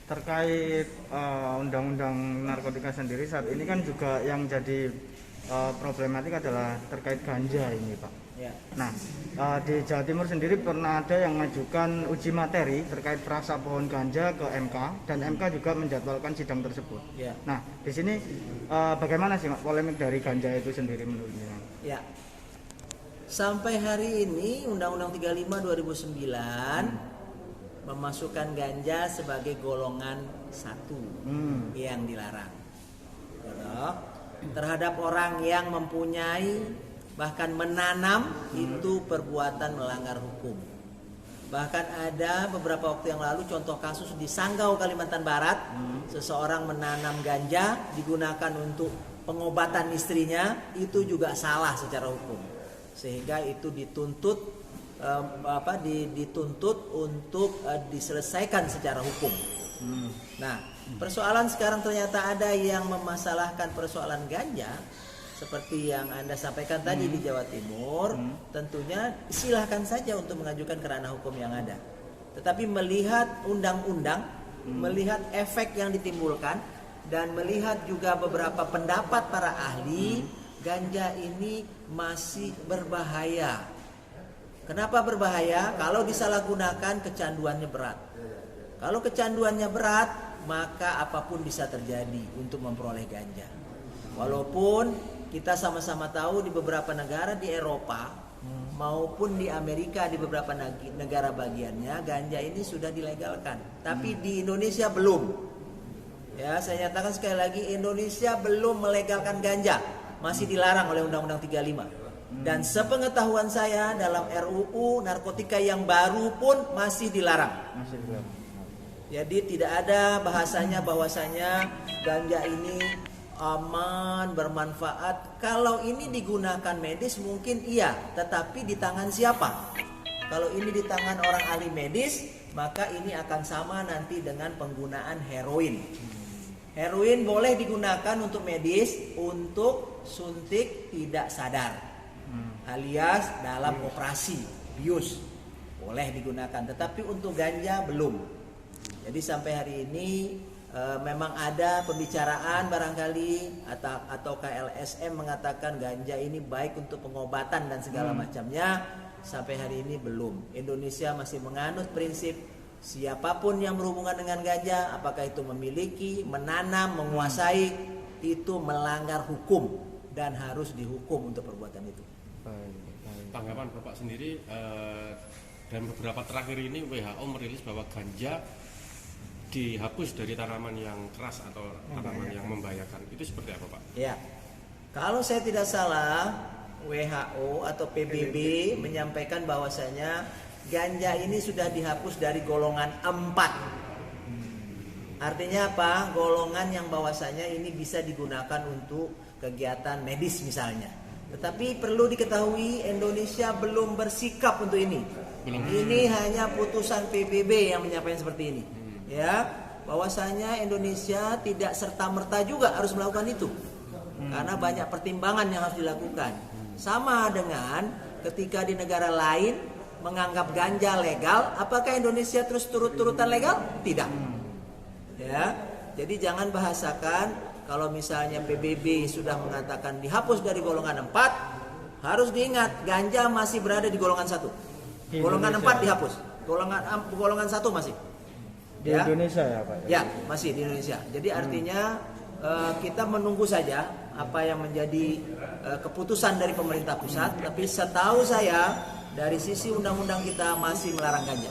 terkait undang-undang narkotika sendiri saat ini kan juga yang jadi problematik adalah terkait ganja ini, Pak. Ya. Nah, di Jawa Timur sendiri pernah ada yang mengajukan uji materi terkait perasa pohon ganja ke MK dan MK juga menjadwalkan sidang tersebut. Ya. Nah, di sini bagaimana sih, Pak, polemik dari ganja itu sendiri menurutnya? Ya. Sampai hari ini Undang-Undang 35 2009 memasukkan ganja sebagai golongan 1 yang dilarang. Terhadap orang yang mempunyai bahkan menanam itu perbuatan melanggar hukum. Bahkan ada beberapa waktu yang lalu contoh kasus di Sanggau, Kalimantan Barat, seseorang menanam ganja digunakan untuk pengobatan istrinya, itu juga salah secara hukum. Sehingga itu dituntut dituntut untuk diselesaikan secara hukum. Nah, persoalan sekarang ternyata ada yang memasalahkan persoalan ganja seperti yang Anda sampaikan tadi di Jawa Timur. Tentunya silahkan saja untuk mengajukan ke ranah hukum yang ada. Tetapi melihat undang-undang, melihat efek yang ditimbulkan, dan melihat juga beberapa pendapat para ahli, ganja ini masih berbahaya. Kenapa berbahaya? Kalau disalahgunakan kecanduannya berat. Kalau kecanduannya berat, maka apapun bisa terjadi untuk memperoleh ganja. Walaupun kita sama-sama tahu di beberapa negara di Eropa maupun di Amerika di beberapa negara bagiannya ganja ini sudah dilegalkan. Tapi di Indonesia belum. Ya, saya nyatakan sekali lagi, Indonesia belum melegalkan ganja. Masih dilarang oleh Undang-Undang 35. Dan sepengetahuan saya dalam RUU narkotika yang baru pun masih dilarang. Jadi tidak ada bahasanya bahwasanya ganja ini aman, bermanfaat. Kalau ini digunakan medis mungkin iya, tetapi di tangan siapa? Kalau ini di tangan orang ahli medis, maka ini akan sama nanti dengan penggunaan heroin. Heroin boleh digunakan untuk medis, untuk suntik tidak sadar, alias dalam operasi bius boleh digunakan, tetapi untuk ganja belum. Jadi sampai hari ini memang ada pembicaraan barangkali atau KLSM mengatakan ganja ini baik untuk pengobatan dan segala macamnya. Sampai hari ini belum. Indonesia masih menganut prinsip siapapun yang berhubungan dengan ganja, apakah itu memiliki, menanam, menguasai, itu melanggar hukum dan harus dihukum untuk perbuatan itu. Tanggapan Bapak sendiri, dan beberapa terakhir ini WHO merilis bahwa ganja dihapus dari tanaman yang keras atau tanaman yang membahayakan. Itu seperti apa, Pak? Ya, kalau saya tidak salah, WHO atau PBB menyampaikan bahwasanya ganja ini sudah dihapus dari golongan 4. Artinya apa? Golongan yang bahwasanya ini bisa digunakan untuk kegiatan medis misalnya. Tetapi perlu diketahui Indonesia belum bersikap untuk ini. Ini hanya putusan PBB yang menyampaikan seperti ini. Ya, bahwasanya Indonesia tidak serta-merta juga harus melakukan itu. Karena banyak pertimbangan yang harus dilakukan. Sama dengan ketika di negara lain menganggap ganja legal, apakah Indonesia terus turut-turutan legal? Tidak. Ya, jadi jangan bahasakan. Kalau misalnya PBB sudah mengatakan dihapus dari golongan 4, harus diingat ganja masih berada di golongan 1. Golongan 4 dihapus, golongan 1 masih. Di Indonesia ya, Pak? Ya, masih di Indonesia. Jadi artinya kita menunggu saja apa yang menjadi keputusan dari pemerintah pusat. Tapi setahu saya dari sisi undang-undang kita masih melarang ganja.